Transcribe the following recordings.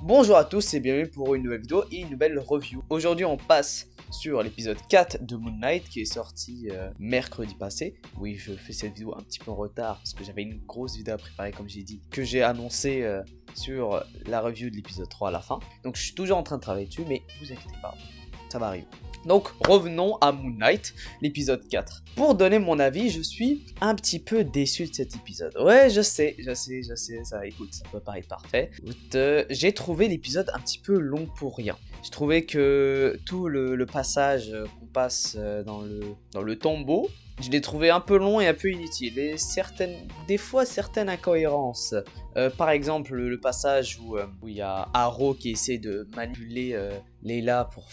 Bonjour à tous et bienvenue pour une nouvelle vidéo et une nouvelle review. Aujourd'hui on passe sur l'épisode 4 de Moon Knight qui est sorti mercredi passé. Oui, je fais cette vidéo un petit peu en retard parce que j'avais une grosse vidéo à préparer comme j'ai dit, que j'ai annoncé sur la review de l'épisode 3 à la fin. Donc je suis toujours en train de travailler dessus, mais vous inquiétez pas, ça va arriver. Donc revenons à Moon Knight, l'épisode 4. Pour donner mon avis, je suis un petit peu déçu de cet épisode. Ouais, je sais, ça, écoute, ça peut paraître parfait. J'ai trouvé l'épisode un petit peu long pour rien. J'ai trouvé que tout le passage qu'on passe dans le tombeau, je l'ai trouvé un peu long et un peu inutile. Et des fois certaines incohérences. Par exemple, le passage où il y a Arrow qui essaie de manipuler Layla pour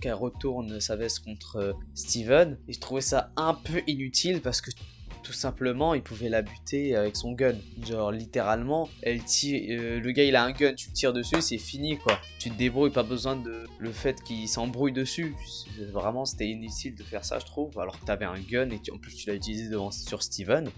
qu'elle retourne sa veste contre Steven. Et je trouvais ça un peu inutile parce que tout simplement, il pouvait la buter avec son gun. Genre, littéralement, elle tire, le gars il a un gun, tu tires dessus, c'est fini quoi. Tu te débrouilles, pas besoin de le fait qu'il s'embrouille dessus. Vraiment, c'était inutile de faire ça, je trouve. Alors que t'avais un gun et en plus tu l'as utilisé sur Steven.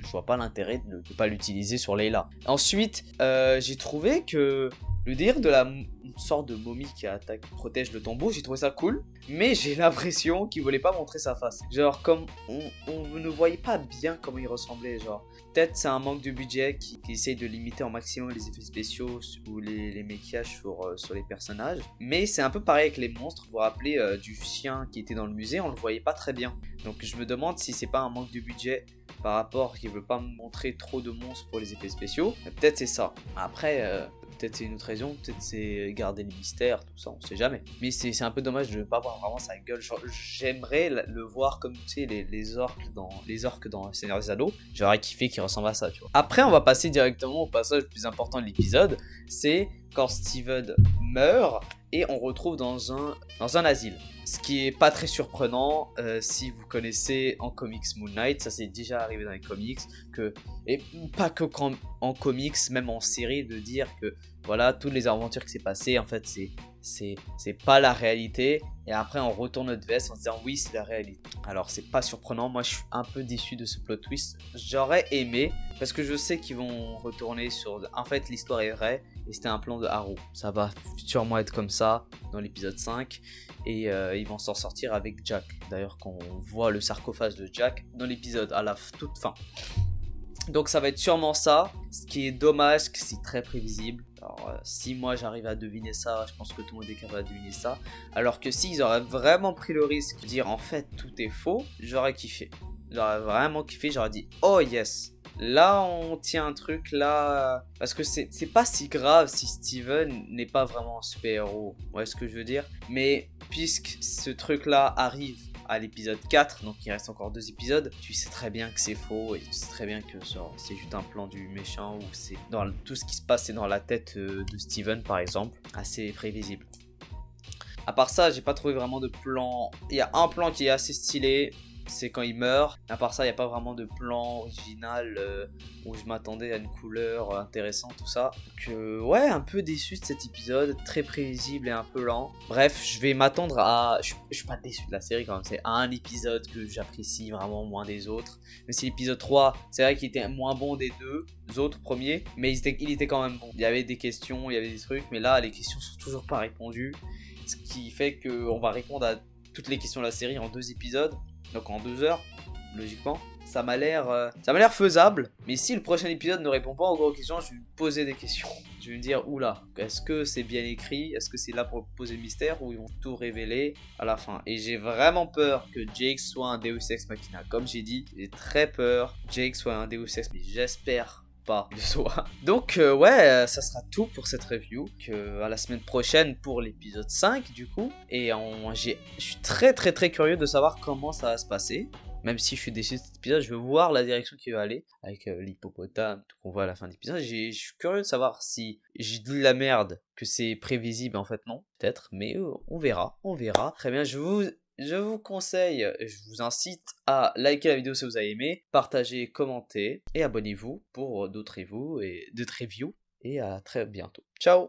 Je vois pas l'intérêt de ne pas l'utiliser sur Layla. Ensuite, j'ai trouvé que le délire de une sorte de momie qui protège le tombeau, j'ai trouvé ça cool. Mais j'ai l'impression qu'il voulait pas montrer sa face. Genre, comme on ne voyait pas bien comment il ressemblait. Genre, peut-être c'est un manque de budget qui essaye de limiter au maximum les effets spéciaux ou les maquillages sur les personnages. Mais c'est un peu pareil avec les monstres. Vous vous rappelez du chien qui était dans le musée, on le voyait pas très bien. Donc je me demande si c'est pas un manque de budget par rapport qu'il veut pas montrer trop de monstres pour les effets spéciaux. Peut-être c'est ça. Après, peut-être c'est une autre raison, peut-être c'est garder le mystère, tout ça, on sait jamais. Mais c'est un peu dommage de ne pas voir vraiment sa gueule. J'aimerais le voir comme, tu sais, les orques dans Seigneur des Anneaux. J'aurais kiffé qu'il ressemble à ça, tu vois. Après, on va passer directement au passage le plus important de l'épisode. C'est quand Steven meurt et on retrouve dans un asile. Ce qui est pas très surprenant si vous connaissez en comics Moon Knight, ça c'est déjà arrivé dans les comics, et pas que en comics, même en série, de dire que voilà, toutes les aventures qui s'est passées, en fait c'est pas la réalité, et après on retourne notre veste en disant oui c'est la réalité. Alors c'est pas surprenant, moi je suis un peu déçu de ce plot twist, j'aurais aimé, parce que je sais qu'ils vont retourner sur, en fait l'histoire est vraie, et c'était un plan de Arrow. Ça va sûrement être comme ça dans l'épisode 5. Et ils vont s'en sortir avec Jack. D'ailleurs, quand on voit le sarcophage de Jack dans l'épisode à la toute fin. Donc ça va être sûrement ça. Ce qui est dommage, que c'est très prévisible. Alors si moi j'arrive à deviner ça, je pense que tout le monde est capable de deviner ça. Alors que s'ils auraient vraiment pris le risque de dire en fait tout est faux, j'aurais kiffé. J'aurais vraiment kiffé, j'aurais dit oh yes. Là, on tient un truc, là... Parce que c'est pas si grave si Steven n'est pas vraiment un super-héros. Vous voyez ce que je veux dire? Mais puisque ce truc-là arrive à l'épisode 4, donc il reste encore 2 épisodes, tu sais très bien que c'est faux, et tu sais très bien que c'est juste un plan du méchant, ou c'est tout ce qui se passe, c'est dans la tête de Steven, par exemple. Assez prévisible. À part ça, j'ai pas trouvé vraiment de plan... Il y a un plan qui est assez stylé, c'est quand il meurt. À part ça, il n'y a pas vraiment de plan original où je m'attendais à une couleur intéressante, tout ça. Donc ouais, un peu déçu de cet épisode, très prévisible et un peu lent. Bref, je vais m'attendre à... Je suis pas déçu de la série quand même, c'est un épisode que j'apprécie vraiment moins des autres. Mais c'est l'épisode 3, c'est vrai qu'il était moins bon des deux autres premiers, mais il était quand même bon. Il y avait des questions, il y avait des trucs, mais là, les questions sont toujours pas répondues. Ce qui fait qu'on va répondre à toutes les questions de la série en 2 épisodes. Donc en 2 heures, logiquement, ça m'a l'air faisable. Mais si le prochain épisode ne répond pas aux questions, je vais me poser des questions. Je vais me dire, oula, est-ce que c'est bien écrit? Est-ce que c'est là pour poser le mystère? Ou ils vont tout révéler à la fin? Et j'ai vraiment peur que Jake soit un Deus Ex Machina. Comme j'ai dit, j'ai très peur que Jake soit un Deus Ex, mais j'espère pas de soi. Donc ouais, ça sera tout pour cette review. À la semaine prochaine pour l'épisode 5 du coup. Et je suis très curieux de savoir comment ça va se passer. Même si je suis déçu de cet épisode, je veux voir la direction qui va aller. Avec l'hippopotame, tout qu'on voit à la fin de l'épisode. Je suis curieux de savoir si j'ai dit de la merde, que c'est prévisible. En fait non, peut-être. Mais on verra, on verra. Très bien, je vous conseille, je vous incite à liker la vidéo si vous avez aimé, partager, commenter et abonnez-vous pour d'autres reviews et à très bientôt. Ciao!